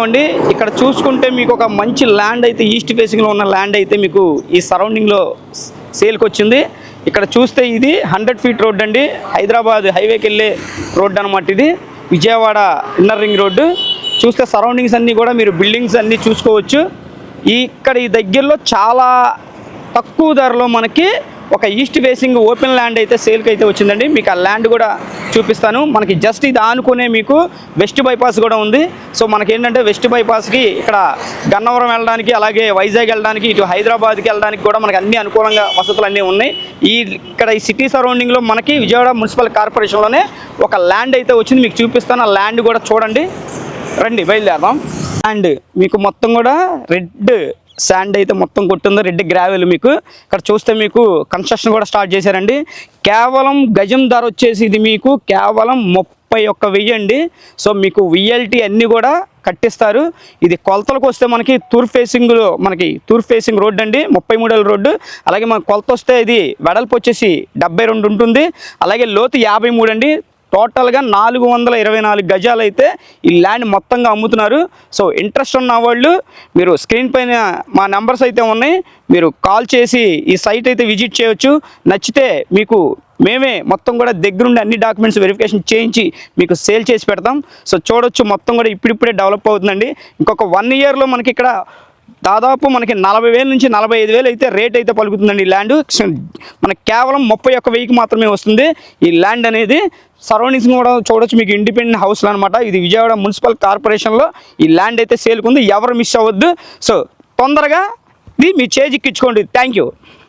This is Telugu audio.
అండి ఇక్కడ చూసుకుంటే మీకు ఒక మంచి ల్యాండ్ అయితే ఈస్ట్ ఫేసింగ్లో ఉన్న ల్యాండ్ అయితే మీకు ఈ సరౌండింగ్లో సేల్కి వచ్చింది. ఇక్కడ చూస్తే ఇది 100 ఫీట్ రోడ్ అండి, హైదరాబాద్ హైవేకి వెళ్ళే రోడ్ అనమాట. ఇది విజయవాడ ఇన్నర్ రింగ్ రోడ్డు. చూస్తే సరౌండింగ్స్ అన్నీ కూడా మీరు బిల్డింగ్స్ అన్నీ చూసుకోవచ్చు. ఇక్కడ ఈ దగ్గరలో చాలా తక్కువ ధరలో మనకి ఒక ఈస్ట్ ఫేసింగ్ ఓపెన్ ల్యాండ్ అయితే సేల్కి అయితే వచ్చిందండి. మీకు ఆ ల్యాండ్ కూడా చూపిస్తాను. మనకి జస్ట్ ఇది ఆనుకునే మీకు వెస్ట్ బైపాస్ కూడా ఉంది. సో మనకి ఏంటంటే వెస్ట్ బైపాస్కి ఇక్కడ గన్నవరం వెళ్ళడానికి, అలాగే వైజాగ్ వెళ్ళడానికి, ఇటు హైదరాబాద్కి వెళ్ళడానికి కూడా మనకి అన్ని అనుకూలంగా వసతులు అన్నీ ఉన్నాయి. ఇక్కడ ఈ సిటీ సరౌండింగ్లో మనకి విజయవాడ మున్సిపల్ కార్పొరేషన్లోనే ఒక ల్యాండ్ అయితే వచ్చింది, మీకు చూపిస్తాను. ఆ ల్యాండ్ కూడా చూడండి, రండి బయలుదేరదాం. ల్యాండ్ మీకు మొత్తం కూడా రెడ్ శాండ్ అయితే మొత్తం కొట్టిందో, రెడ్ గ్రావెల్. మీకు ఇక్కడ చూస్తే మీకు కన్స్ట్రక్షన్ కూడా స్టార్ట్ చేశారండి. కేవలం గజం ధర వచ్చేసి ఇది మీకు కేవలం 31,000 అండి. సో మీకు విఎల్టీ అన్నీ కూడా కట్టిస్తారు. ఇది కొలతలకు వస్తే మనకి తూర్పు ఫేసింగ్ రోడ్ అండి, 33 అడుగుల రోడ్డు. అలాగే మనకు కొలత వస్తే ఇది వెడల్పు వచ్చేసి 72 ఉంటుంది, అలాగే లోతు 53 అండి. టోటల్గా 424 గజాలు అయితే ఈ ల్యాండ్ మొత్తంగా అమ్ముతున్నారు. సో ఇంట్రెస్ట్ ఉన్న వాళ్ళు మీరు స్క్రీన్ పైన మా నెంబర్స్ అయితే ఉన్నాయి, మీరు కాల్ చేసి ఈ సైట్ అయితే విజిట్ చేయవచ్చు. నచ్చితే మీకు మేమే మొత్తం కూడా దగ్గరుండి అన్ని డాక్యుమెంట్స్ వెరిఫికేషన్ చేయించి మీకు సేల్ చేసి పెడతాం. సో చూడొచ్చు, మొత్తం కూడా ఇప్పుడిప్పుడే డెవలప్ అవుతుందండి. ఇంకొక 1 ఇయర్లో మనకి ఇక్కడ దాదాపు మనకి 40,000 నుంచి 45,000 అయితే రేట్ అయితే పలుకుతుందండి ఈ ల్యాండ్. మనకి కేవలం 31,000కి మాత్రమే వస్తుంది ఈ ల్యాండ్ అనేది. సరౌండింగ్స్ కూడా చూడొచ్చు, మీకు ఇండిపెండెంట్ హౌస్లు అనమాట. ఇది విజయవాడ మున్సిపల్ కార్పొరేషన్లో ఈ ల్యాండ్ అయితే సేల్కుంది, ఎవరు మిస్ అవ్వద్దు. సో తొందరగా ఇది మీ చేజిక్కించుకోండి. Thank you.